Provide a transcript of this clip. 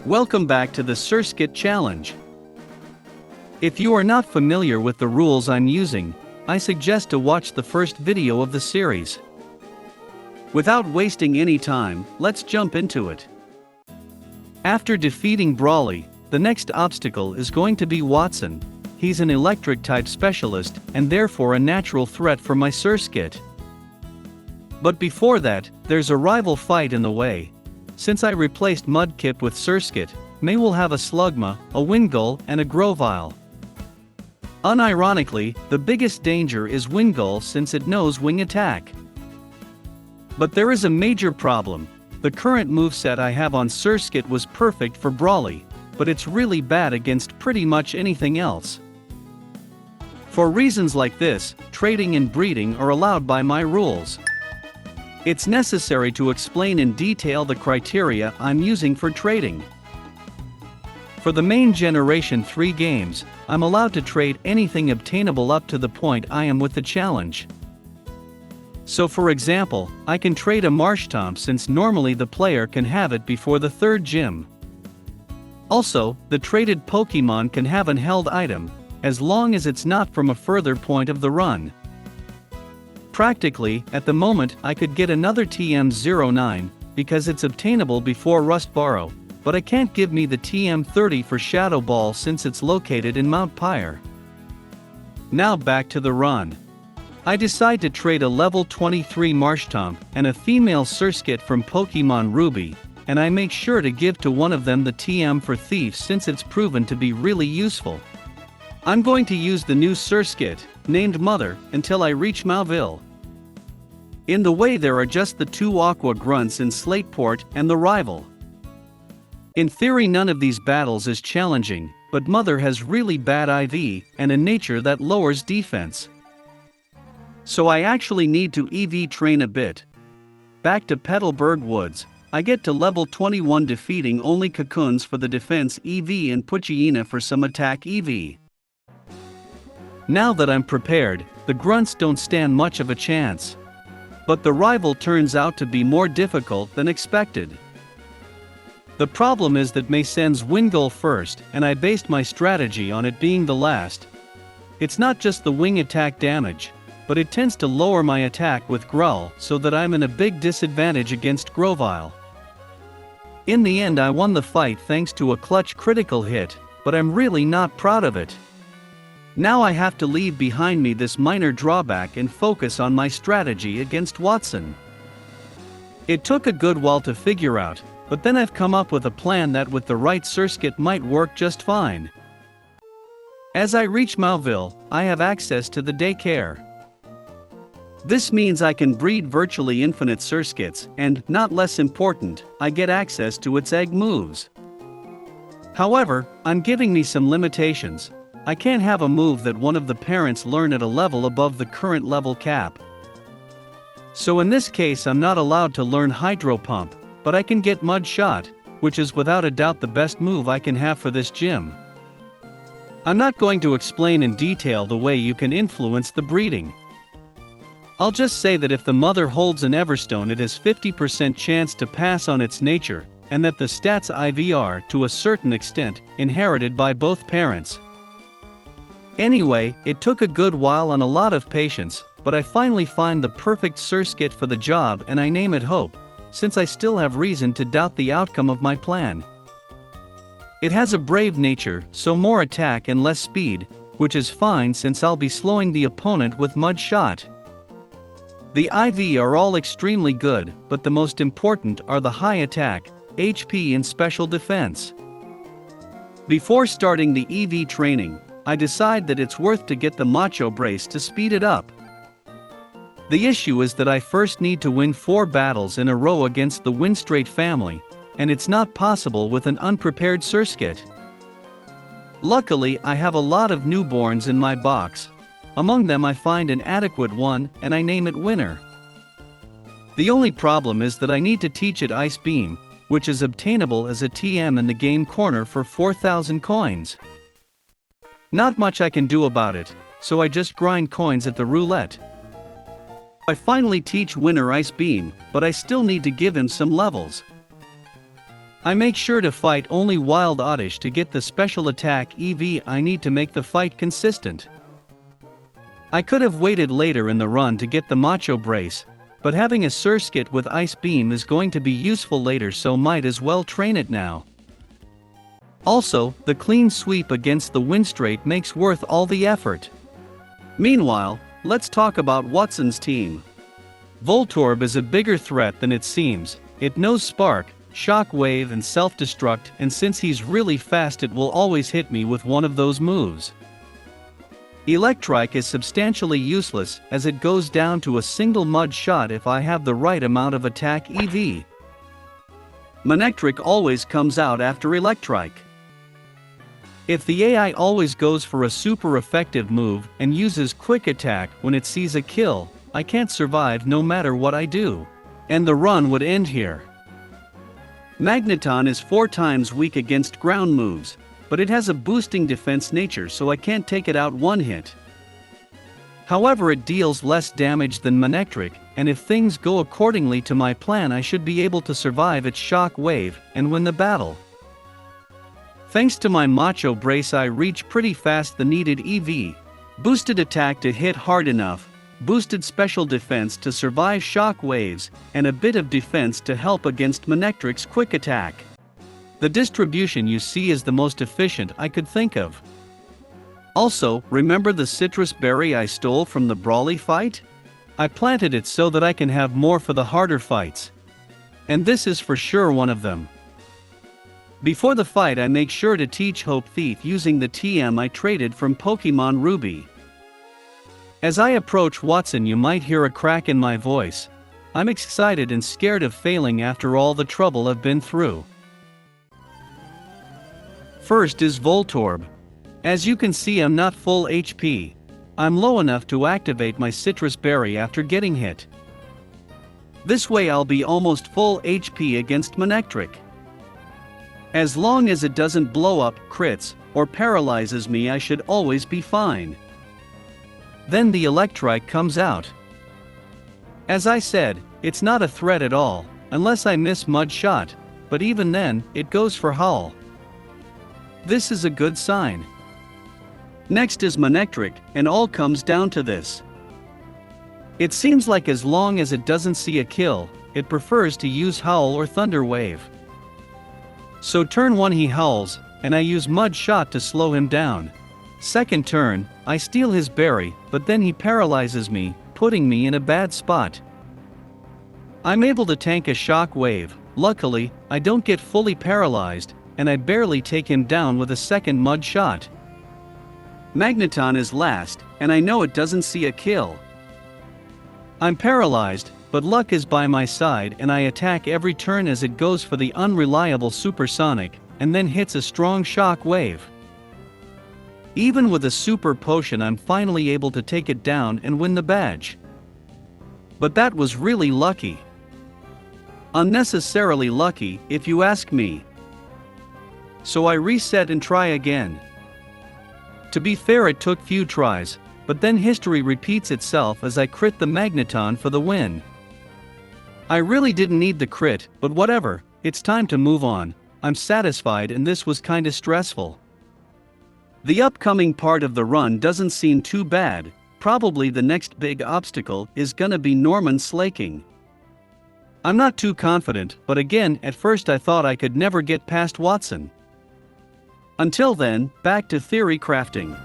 Welcome back to the Surskit challenge. If you are not familiar with the rules I'm using, I suggest to watch the first video of the series. Without wasting any time, let's jump into it. After defeating Brawly, the next obstacle is going to be Wattson. He's an electric-type specialist and therefore a natural threat for my Surskit. But before that, there's a rival fight in the way. Since I replaced Mudkip with Surskit, May will have a Slugma, a Wingull, and a Grovyle. Unironically, the biggest danger is Wingull since it knows Wing Attack. But there is a major problem. The current moveset I have on Surskit was perfect for Brawly, but it's really bad against pretty much anything else. For reasons like this, trading and breeding are allowed by my rules. It's necessary to explain in detail the criteria I'm using for trading. For the main Generation 3 games, I'm allowed to trade anything obtainable up to the point I am with the challenge. So for example, I can trade a Marshtomp since normally the player can have it before the third gym. Also, the traded Pokémon can have an held item, as long as it's not from a further point of the run. Practically, at the moment I could get another TM09, because it's obtainable before Rustboro, but I can't give me the TM30 for Shadow Ball since it's located in Mount Pyre. Now back to the run. I decide to trade a level 23 Marshtomp and a female Surskit from Pokémon Ruby, and I make sure to give to one of them the TM for Thief since it's proven to be really useful. I'm going to use the new Surskit, named Mother, until I reach Mauville. In the way there are just the two Aqua Grunts in Slateport and the rival. In theory none of these battles is challenging, but Mother has really bad IV and a nature that lowers defense. So I actually need to EV train a bit. Back to Petalburg Woods, I get to level 21 defeating only Cocoons for the defense EV and Poochyena for some attack EV. Now that I'm prepared, the Grunts don't stand much of a chance. But the rival turns out to be more difficult than expected. The problem is that May sends Wingull first, and I based my strategy on it being the last. It's not just the wing attack damage, but it tends to lower my attack with Growl so that I'm in a big disadvantage against Grovyle. In the end I won the fight thanks to a clutch critical hit, but I'm really not proud of it. Now I have to leave behind me this minor drawback and focus on my strategy against Wattson. It took a good while to figure out, but then I've come up with a plan that with the right Surskit might work just fine. As I reach Mauville, I have access to the daycare. This means I can breed virtually infinite Surskits, and, not less important, I get access to its egg moves. However, I'm giving me some limitations. I can't have a move that one of the parents learn at a level above the current level cap. So in this case I'm not allowed to learn Hydro Pump, but I can get Mud Shot, which is without a doubt the best move I can have for this gym. I'm not going to explain in detail the way you can influence the breeding. I'll just say that if the mother holds an Everstone it has 50% chance to pass on its nature, and that the stats IV are, to a certain extent, inherited by both parents. Anyway, it took a good while and a lot of patience, but I finally find the perfect Surskit for the job and I name it Hope, since I still have reason to doubt the outcome of my plan. It has a brave nature, so more attack and less speed, which is fine since I'll be slowing the opponent with Mud Shot. The IV are all extremely good, but the most important are the high attack, HP and special defense. Before starting the EV training, I decide that it's worth to get the Macho Brace to speed it up. The issue is that I first need to win 4 battles in a row against the Winstraight family, and it's not possible with an unprepared Surskit. Luckily I have a lot of newborns in my box. Among them I find an adequate one and I name it Winner. The only problem is that I need to teach it Ice Beam, which is obtainable as a TM in the game corner for 4,000 coins. Not much I can do about it, so I just grind coins at the roulette. I finally teach Winner Ice Beam, but I still need to give him some levels. I make sure to fight only Wild Oddish to get the special attack EV I need to make the fight consistent. I could have waited later in the run to get the Macho Brace, but having a Surskit with Ice Beam is going to be useful later, so might as well train it now. Also, the clean sweep against the Winstrate makes worth all the effort. Meanwhile, let's talk about Wattson's team. Voltorb is a bigger threat than it seems. It knows Spark, Shock Wave and Self-Destruct, and since he's really fast it will always hit me with one of those moves. Electrike is substantially useless as it goes down to a single mud shot if I have the right amount of attack EV. Manectric always comes out after Electrike. If the AI always goes for a super effective move and uses Quick Attack when it sees a kill, I can't survive no matter what I do. And the run would end here. Magneton is 4 times weak against ground moves, but it has a boosting defense nature, so I can't take it out one hit. However, it deals less damage than Manectric, and if things go accordingly to my plan I should be able to survive its Shock Wave and win the battle. Thanks to my Macho Brace I reach pretty fast the needed EV, boosted attack to hit hard enough, boosted special defense to survive shock waves, and a bit of defense to help against Manectric's quick attack. The distribution you see is the most efficient I could think of. Also, remember the citrus berry I stole from the Brawly fight? I planted it so that I can have more for the harder fights. And this is for sure one of them. Before the fight I make sure to teach Hope Thief using the TM I traded from Pokémon Ruby. As I approach Wattson you might hear a crack in my voice. I'm excited and scared of failing after all the trouble I've been through. First is Voltorb. As you can see I'm not full HP. I'm low enough to activate my citrus berry after getting hit. This way I'll be almost full HP against Manectric. As long as it doesn't blow up, crits, or paralyzes me I should always be fine. Then the Electrike comes out. As I said, it's not a threat at all, unless I miss Mud Shot, but even then, it goes for Howl. This is a good sign. Next is Manectric, and all comes down to this. It seems like as long as it doesn't see a kill, it prefers to use Howl or Thunder Wave. So turn 1 he howls, and I use Mud Shot to slow him down. Second turn, I steal his berry, but then he paralyzes me, putting me in a bad spot. I'm able to tank a shock wave. Luckily, I don't get fully paralyzed, and I barely take him down with a second Mud Shot. Magneton is last, and I know it doesn't see a kill. I'm paralyzed, but luck is by my side and I attack every turn as it goes for the unreliable Supersonic, and then hits a strong shock wave. Even with a super potion I'm finally able to take it down and win the badge. But that was really lucky. Unnecessarily lucky, if you ask me. So I reset and try again. To be fair, it took few tries, but then history repeats itself as I crit the Magneton for the win. I really didn't need the crit, but whatever, it's time to move on. I'm satisfied and this was kinda stressful. The upcoming part of the run doesn't seem too bad. Probably the next big obstacle is gonna be Norman slaking. I'm not too confident, but again, at first I thought I could never get past Wattson. Until then, back to theory crafting.